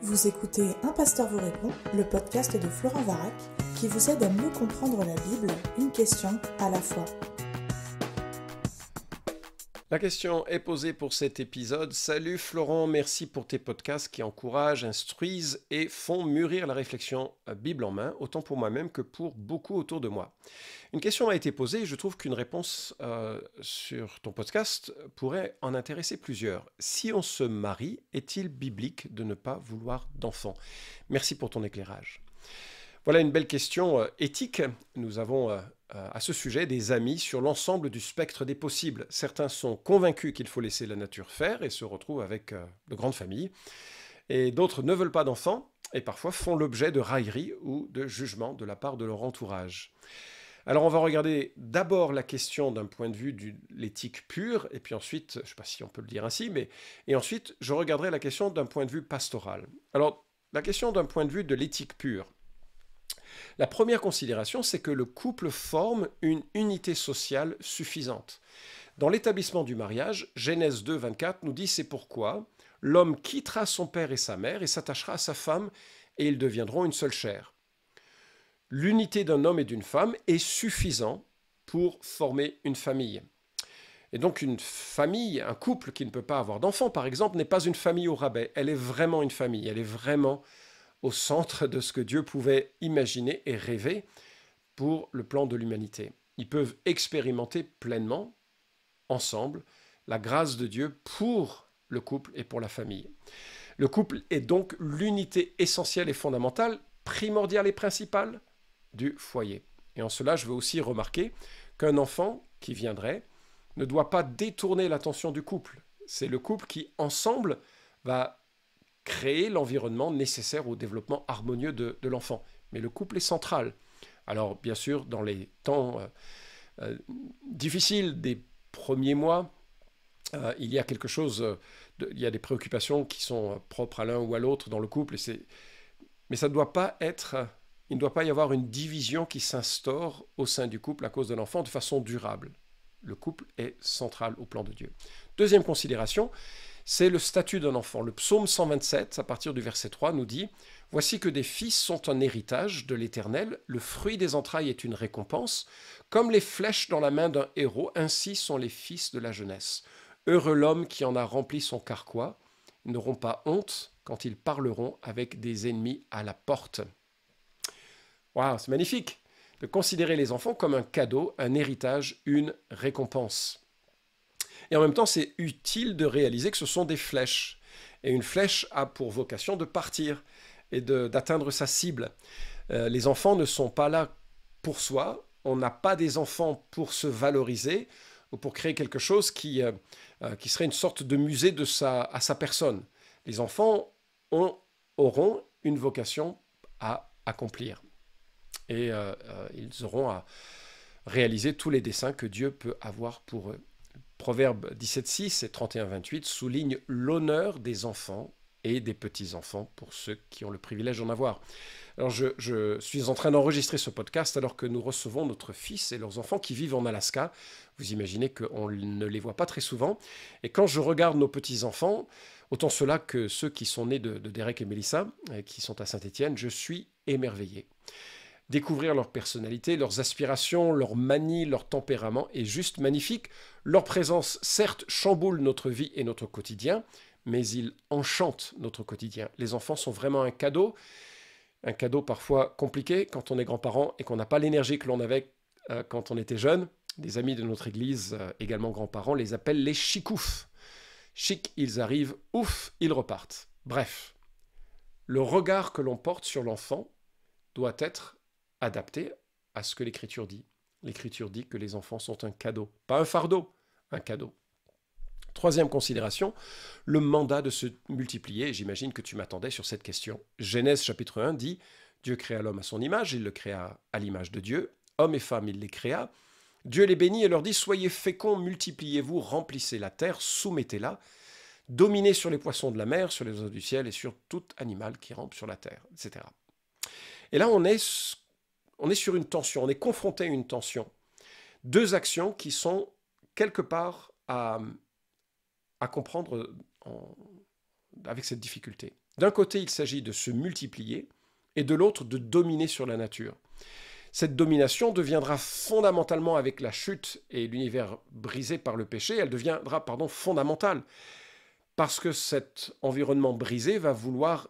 Vous écoutez Un pasteur vous répond, le podcast de Florent Varac, qui vous aide à mieux comprendre la Bible, une question à la fois. La question est posée pour cet épisode. Salut Florent, merci pour tes podcasts qui encouragent, instruisent et font mûrir la réflexion Bible en main, autant pour moi-même que pour beaucoup autour de moi. Une question m'a été posée et je trouve qu'une réponse sur ton podcast pourrait en intéresser plusieurs. Si on se marie, est-il biblique de ne pas vouloir d'enfant? Merci pour ton éclairage. Voilà une belle question éthique. Nous avons à ce sujet des amis sur l'ensemble du spectre des possibles. Certains sont convaincus qu'il faut laisser la nature faire et se retrouvent avec de grandes familles. Et d'autres ne veulent pas d'enfants et parfois font l'objet de railleries ou de jugements de la part de leur entourage. Alors on va regarder d'abord la question d'un point de vue de l'éthique pure, et puis ensuite, je ne sais pas si on peut le dire ainsi, et ensuite je regarderai la question d'un point de vue pastoral. Alors la question d'un point de vue de l'éthique pure. La première considération, c'est que le couple forme une unité sociale suffisante. Dans l'établissement du mariage, Genèse 2, 24 nous dit c'est pourquoi l'homme quittera son père et sa mère et s'attachera à sa femme et ils deviendront une seule chair. L'unité d'un homme et d'une femme est suffisant pour former une famille. Et donc une famille, un couple qui ne peut pas avoir d'enfants par exemple, n'est pas une famille au rabais, elle est vraiment une famille, elle est vraiment au centre de ce que Dieu pouvait imaginer et rêver pour le plan de l'humanité. Ils peuvent expérimenter pleinement, ensemble, la grâce de Dieu pour le couple et pour la famille. Le couple est donc l'unité essentielle et fondamentale, primordiale et principale du foyer. Et en cela, je veux aussi remarquer qu'un enfant qui viendrait ne doit pas détourner l'attention du couple. C'est le couple qui, ensemble, va créer l'environnement nécessaire au développement harmonieux de l'enfant. Mais le couple est central. Alors, bien sûr, dans les temps difficiles des premiers mois, il y a quelque chose, il y a des préoccupations qui sont propres à l'un ou à l'autre dans le couple. Mais ça ne doit pas être, il ne doit pas y avoir une division qui s'instaure au sein du couple à cause de l'enfant de façon durable. Le couple est central au plan de Dieu. Deuxième considération, c'est le statut d'un enfant. Le psaume 127, à partir du verset 3, nous dit « Voici que des fils sont un héritage de l'Éternel, le fruit des entrailles est une récompense. Comme les flèches dans la main d'un héros, ainsi sont les fils de la jeunesse. Heureux l'homme qui en a rempli son carquois. Ils n'auront pas honte quand ils parleront avec des ennemis à la porte. » Waouh, c'est magnifique de considérer les enfants comme un cadeau, un héritage, une récompense. Et en même temps, c'est utile de réaliser que ce sont des flèches. Et une flèche a pour vocation de partir et d'atteindre sa cible. Les enfants ne sont pas là pour soi. On n'a pas des enfants pour se valoriser ou pour créer quelque chose qui serait une sorte de musée à sa personne. Les enfants auront une vocation à accomplir. Et ils auront à réaliser tous les desseins que Dieu peut avoir pour eux. Proverbes 17,6 et 31,28 soulignent l'honneur des enfants et des petits-enfants pour ceux qui ont le privilège d'en avoir. Alors je suis en train d'enregistrer ce podcast alors que nous recevons notre fils et leurs enfants qui vivent en Alaska. Vous imaginez qu'on ne les voit pas très souvent. Et quand je regarde nos petits-enfants, autant ceux-là que ceux qui sont nés de Derek et Mélissa, qui sont à Saint-Étienne, je suis émerveillé. Découvrir leur personnalité, leurs aspirations, leurs manies, leur tempérament est juste magnifique. Leur présence, certes, chamboule notre vie et notre quotidien, mais ils enchantent notre quotidien. Les enfants sont vraiment un cadeau parfois compliqué quand on est grand-parent et qu'on n'a pas l'énergie que l'on avait quand on était jeune. Des amis de notre église, également grands-parents, les appellent les chicoufs. Chic, ils arrivent, ouf, ils repartent. Bref, le regard que l'on porte sur l'enfant doit être adapté à ce que l'Écriture dit. L'Écriture dit que les enfants sont un cadeau, pas un fardeau, un cadeau. Troisième considération, le mandat de se multiplier, et j'imagine que tu m'attendais sur cette question. Genèse chapitre 1 dit « Dieu créa l'homme à son image, il le créa à l'image de Dieu, hommes et femmes il les créa. Dieu les bénit et leur dit « Soyez féconds, multipliez-vous, remplissez la terre, soumettez-la, dominez sur les poissons de la mer, sur les oiseaux du ciel et sur tout animal qui rampe sur la terre, etc. » Et là, on est sur une tension, on est confronté à une tension. Deux actions qui sont quelque part à comprendre avec cette difficulté. D'un côté, il s'agit de se multiplier, et de l'autre, de dominer sur la nature. Cette domination deviendra fondamentalement, avec la chute et l'univers brisé par le péché, elle deviendra fondamentale. Parce que cet environnement brisé va vouloir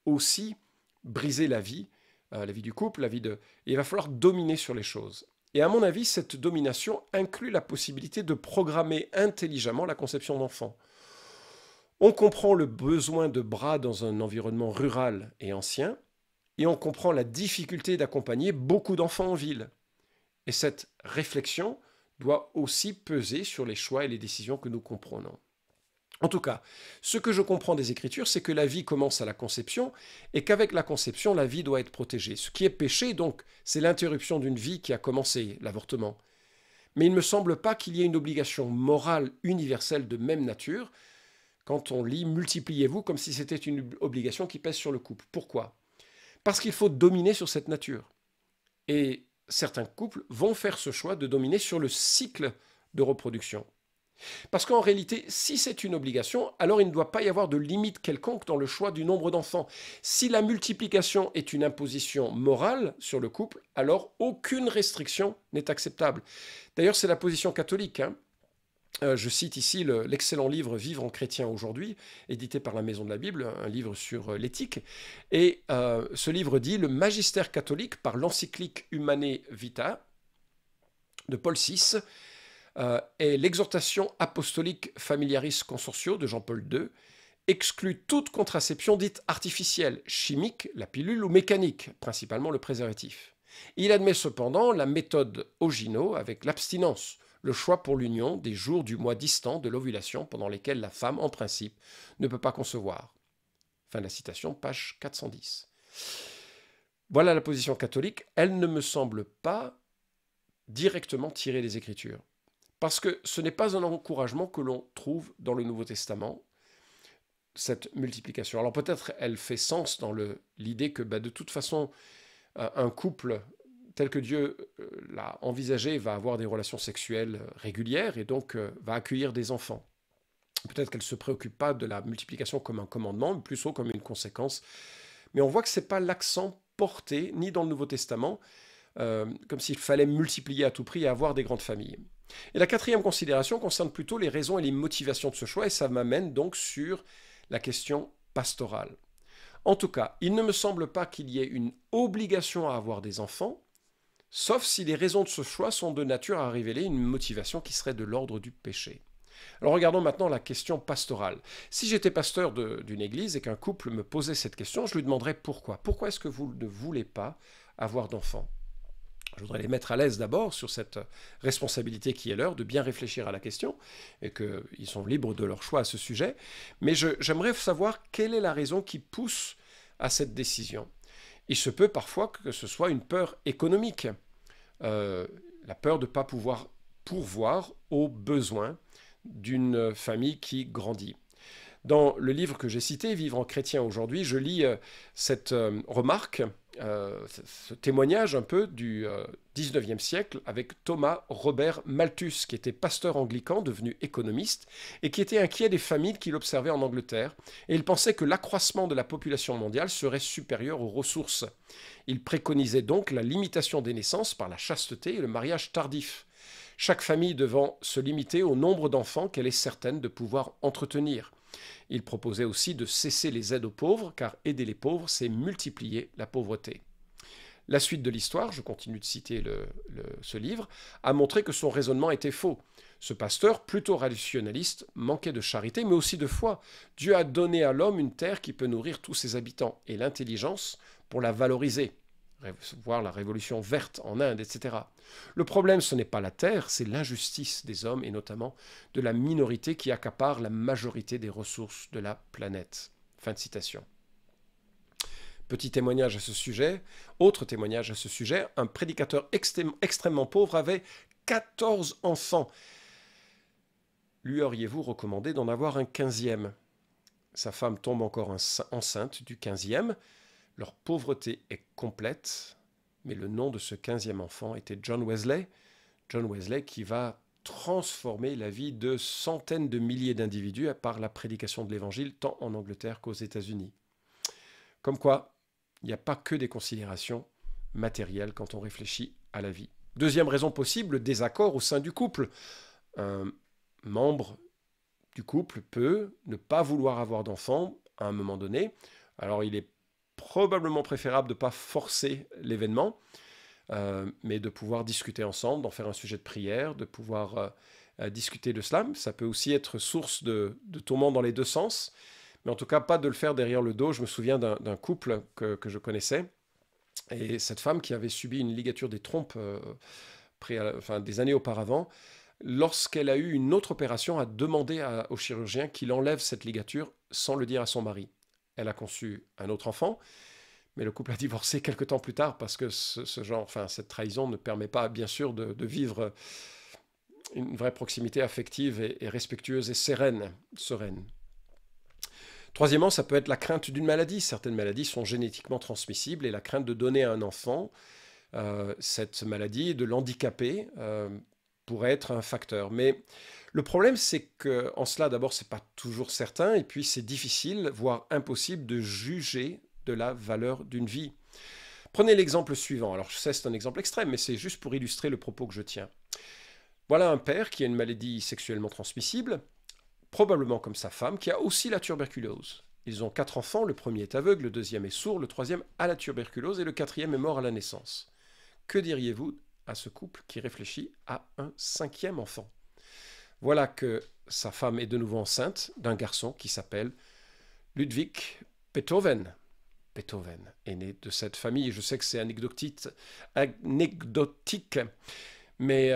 aussi briser la vie du couple, et il va falloir dominer sur les choses. Et à mon avis, cette domination inclut la possibilité de programmer intelligemment la conception d'enfants. On comprend le besoin de bras dans un environnement rural et ancien, et on comprend la difficulté d'accompagner beaucoup d'enfants en ville. Et cette réflexion doit aussi peser sur les choix et les décisions que nous comprenons. En tout cas, ce que je comprends des Écritures, c'est que la vie commence à la conception et qu'avec la conception, la vie doit être protégée. Ce qui est péché, donc, c'est l'interruption d'une vie qui a commencé, l'avortement. Mais il ne me semble pas qu'il y ait une obligation morale universelle de même nature quand on lit « multipliez-vous » comme si c'était une obligation qui pèse sur le couple. Pourquoi ? Parce qu'il faut dominer sur cette nature. Et certains couples vont faire ce choix de dominer sur le cycle de reproduction. Parce qu'en réalité, si c'est une obligation, alors il ne doit pas y avoir de limite quelconque dans le choix du nombre d'enfants. Si la multiplication est une imposition morale sur le couple, alors aucune restriction n'est acceptable. D'ailleurs, c'est la position catholique. Je cite ici l'excellent livre « Vivre en chrétien aujourd'hui », édité par la Maison de la Bible, un livre sur l'éthique. Et ce livre dit « Le magistère catholique, par l'encyclique Humanae Vitae de Paul VI, et l'exhortation apostolique Familiaris Consortio de Jean-Paul II, exclut toute contraception dite artificielle, chimique, la pilule, ou mécanique, principalement le préservatif. Il admet cependant la méthode Ogino avec l'abstinence, le choix pour l'union des jours du mois distant de l'ovulation pendant lesquels la femme, en principe, ne peut pas concevoir. » Fin de la citation, page 410. Voilà la position catholique. Elle ne me semble pas directement tirée des Écritures. Parce que ce n'est pas un encouragement que l'on trouve dans le Nouveau Testament, cette multiplication. Alors peut-être elle fait sens dans l'idée que de toute façon, un couple tel que Dieu l'a envisagé va avoir des relations sexuelles régulières et donc va accueillir des enfants. Peut-être qu'elle ne se préoccupe pas de la multiplication comme un commandement, mais plutôt comme une conséquence. Mais on voit que ce n'est pas l'accent porté, ni dans le Nouveau Testament, comme s'il fallait multiplier à tout prix et avoir des grandes familles. Et la quatrième considération concerne plutôt les raisons et les motivations de ce choix, et ça m'amène donc sur la question pastorale. En tout cas, il ne me semble pas qu'il y ait une obligation à avoir des enfants, sauf si les raisons de ce choix sont de nature à révéler une motivation qui serait de l'ordre du péché. Alors regardons maintenant la question pastorale. Si j'étais pasteur d'une église et qu'un couple me posait cette question, je lui demanderais pourquoi. Pourquoi est-ce que vous ne voulez pas avoir d'enfants ? Je voudrais les mettre à l'aise d'abord sur cette responsabilité qui est leur, de bien réfléchir à la question, et qu'ils sont libres de leur choix à ce sujet. Mais j'aimerais savoir quelle est la raison qui pousse à cette décision. Il se peut parfois que ce soit une peur économique, la peur de ne pas pouvoir pourvoir aux besoins d'une famille qui grandit. Dans le livre que j'ai cité, Vivre en chrétien aujourd'hui, je lis cette remarque, ce témoignage un peu du 19e siècle avec Thomas Robert Malthus, qui était pasteur anglican devenu économiste et qui était inquiet des famines qu'il observait en Angleterre. Et il pensait que l'accroissement de la population mondiale serait supérieur aux ressources. Il préconisait donc la limitation des naissances par la chasteté et le mariage tardif. Chaque famille devant se limiter au nombre d'enfants qu'elle est certaine de pouvoir entretenir. Il proposait aussi de cesser les aides aux pauvres, car aider les pauvres, c'est multiplier la pauvreté. La suite de l'histoire, je continue de citer ce livre, a montré que son raisonnement était faux. Ce pasteur, plutôt rationaliste, manquait de charité, mais aussi de foi. Dieu a donné à l'homme une terre qui peut nourrir tous ses habitants, et l'intelligence pour la valoriser. Voir la révolution verte en Inde, etc. Le problème, ce n'est pas la terre, c'est l'injustice des hommes et notamment de la minorité qui accapare la majorité des ressources de la planète. Fin de citation. Petit témoignage à ce sujet, autre témoignage à ce sujet, un prédicateur extrêmement pauvre avait 14 enfants. Lui auriez-vous recommandé d'en avoir un 15e ? Sa femme tombe encore enceinte du 15e. Leur pauvreté est complète, mais le nom de ce 15e enfant était John Wesley. John Wesley qui va transformer la vie de centaines de milliers d'individus par la prédication de l'Évangile, tant en Angleterre qu'aux États-Unis. Comme quoi, il n'y a pas que des considérations matérielles quand on réfléchit à la vie. Deuxième raison possible, le désaccord au sein du couple. Un membre du couple peut ne pas vouloir avoir d'enfant à un moment donné. Alors il est probablement préférable de ne pas forcer l'événement, mais de pouvoir discuter ensemble, d'en faire un sujet de prière, de pouvoir discuter de cela. Ça peut aussi être source de tourments dans les deux sens, mais en tout cas pas de le faire derrière le dos. Je me souviens d'un couple que je connaissais, et cette femme qui avait subi une ligature des trompes des années auparavant, lorsqu'elle a eu une autre opération, a demandé au chirurgien qu'il enlève cette ligature sans le dire à son mari. Elle a conçu un autre enfant, mais le couple a divorcé quelque temps plus tard parce que cette trahison ne permet pas, bien sûr, de vivre une vraie proximité affective et respectueuse et sereine. Troisièmement, ça peut être la crainte d'une maladie. Certaines maladies sont génétiquement transmissibles et la crainte de donner à un enfant cette maladie, de l'handicaper, pourrait être un facteur. Mais le problème, c'est qu'en cela, d'abord, c'est pas toujours certain, et puis c'est difficile, voire impossible, de juger de la valeur d'une vie. Prenez l'exemple suivant. Alors, je sais, c'est un exemple extrême, mais c'est juste pour illustrer le propos que je tiens. Voilà un père qui a une maladie sexuellement transmissible, probablement comme sa femme, qui a aussi la tuberculose. Ils ont 4 enfants, le premier est aveugle, le deuxième est sourd, le troisième a la tuberculose et le quatrième est mort à la naissance. Que diriez-vous à ce couple qui réfléchit à un 5e enfant? Voilà que sa femme est de nouveau enceinte d'un garçon qui s'appelle Ludwig Beethoven. Beethoven est né de cette famille. Je sais que c'est anecdotique, mais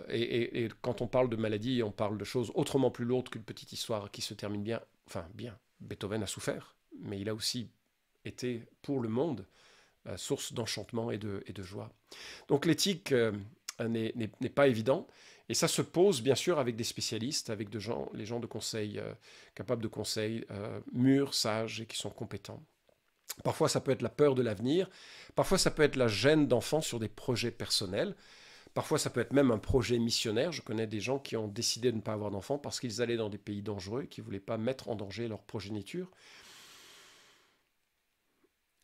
et quand on parle de maladie, on parle de choses autrement plus lourdes qu'une petite histoire qui se termine bien. Enfin, bien. Beethoven a souffert, mais il a aussi été, pour le monde, source d'enchantement et de joie. Donc l'éthique n'est pas évident, et ça se pose bien sûr avec des spécialistes, avec les gens de conseil, capables de conseil, mûrs, sages et qui sont compétents. Parfois ça peut être la peur de l'avenir, parfois ça peut être la gêne d'enfants sur des projets personnels, parfois ça peut être même un projet missionnaire. Je connais des gens qui ont décidé de ne pas avoir d'enfants parce qu'ils allaient dans des pays dangereux et qui ne voulaient pas mettre en danger leur progéniture.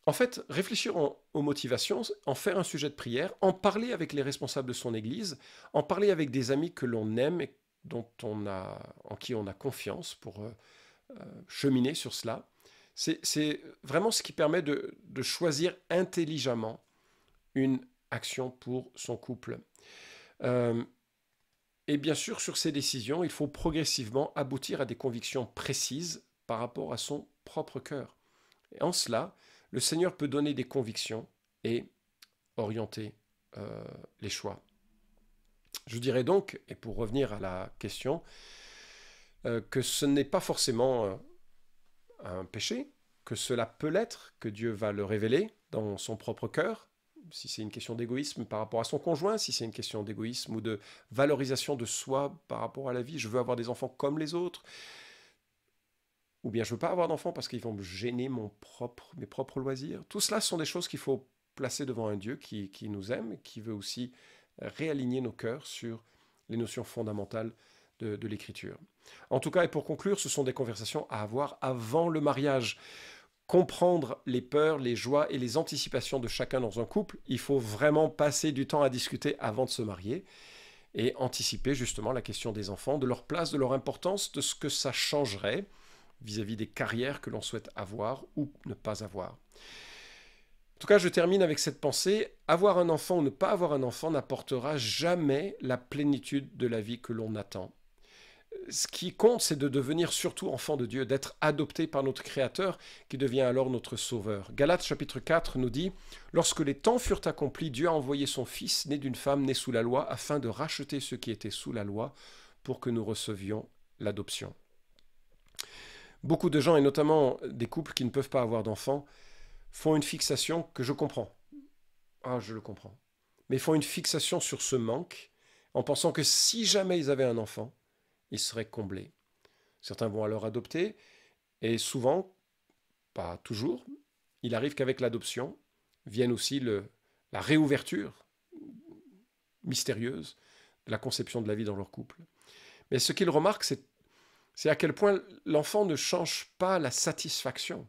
En fait, réfléchir aux motivations, en faire un sujet de prière, en parler avec les responsables de son Église, en parler avec des amis que l'on aime et en qui on a confiance pour cheminer sur cela, c'est vraiment ce qui permet de choisir intelligemment une action pour son couple. Et bien sûr, sur ces décisions, il faut progressivement aboutir à des convictions précises par rapport à son propre cœur. Et en cela, le Seigneur peut donner des convictions et orienter les choix. Je dirais donc, et pour revenir à la question, que ce n'est pas forcément un péché, que cela peut l'être, que Dieu va le révéler dans son propre cœur, si c'est une question d'égoïsme par rapport à son conjoint, si c'est une question d'égoïsme ou de valorisation de soi par rapport à la vie, je veux avoir des enfants comme les autres, ou bien je ne veux pas avoir d'enfants parce qu'ils vont me gêner mes propres loisirs. Tout cela sont des choses qu'il faut placer devant un Dieu qui nous aime et qui veut aussi réaligner nos cœurs sur les notions fondamentales de l'Écriture. En tout cas, et pour conclure, ce sont des conversations à avoir avant le mariage. Comprendre les peurs, les joies et les anticipations de chacun dans un couple, il faut vraiment passer du temps à discuter avant de se marier et anticiper justement la question des enfants, de leur place, de leur importance, de ce que ça changerait vis-à-vis des carrières que l'on souhaite avoir ou ne pas avoir. En tout cas, je termine avec cette pensée. Avoir un enfant ou ne pas avoir un enfant n'apportera jamais la plénitude de la vie que l'on attend. Ce qui compte, c'est de devenir surtout enfant de Dieu, d'être adopté par notre Créateur, qui devient alors notre Sauveur. Galates chapitre 4 nous dit « Lorsque les temps furent accomplis, Dieu a envoyé son Fils, né d'une femme née sous la loi, afin de racheter ceux qui étaient sous la loi, pour que nous recevions l'adoption. » Beaucoup de gens, et notamment des couples qui ne peuvent pas avoir d'enfants, font une fixation que je comprends. Ah, je le comprends. Mais font une fixation sur ce manque, en pensant que si jamais ils avaient un enfant, ils seraient comblés. Certains vont alors adopter, et souvent, pas toujours, il arrive qu'avec l'adoption vienne aussi la réouverture mystérieuse de la conception de la vie dans leur couple. Mais ce qu'ils remarquent, c'est à quel point l'enfant ne change pas la satisfaction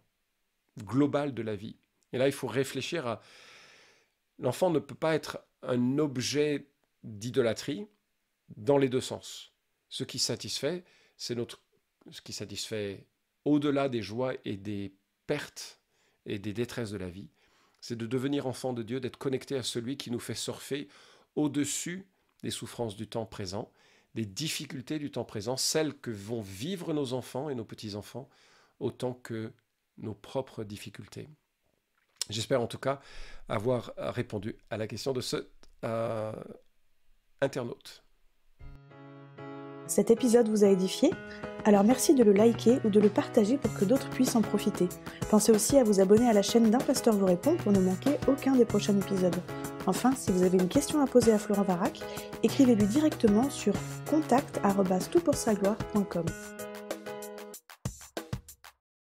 globale de la vie. Et là, il faut réfléchir à... L'enfant ne peut pas être un objet d'idolâtrie dans les deux sens. Ce qui satisfait, ce qui satisfait au-delà des joies et des pertes et des détresses de la vie, c'est de devenir enfant de Dieu, d'être connecté à celui qui nous fait surfer au-dessus des souffrances du temps présent, des difficultés du temps présent, celles que vont vivre nos enfants et nos petits-enfants, autant que nos propres difficultés. J'espère en tout cas avoir répondu à la question de ce internaute. Cet épisode vous a édifié ? Alors merci de le liker ou de le partager pour que d'autres puissent en profiter. Pensez aussi à vous abonner à la chaîne d'Un Pasteur vous répond pour ne manquer aucun des prochains épisodes. Enfin, si vous avez une question à poser à Florent Varac, écrivez-lui directement sur contact@toutpoursagloire.com.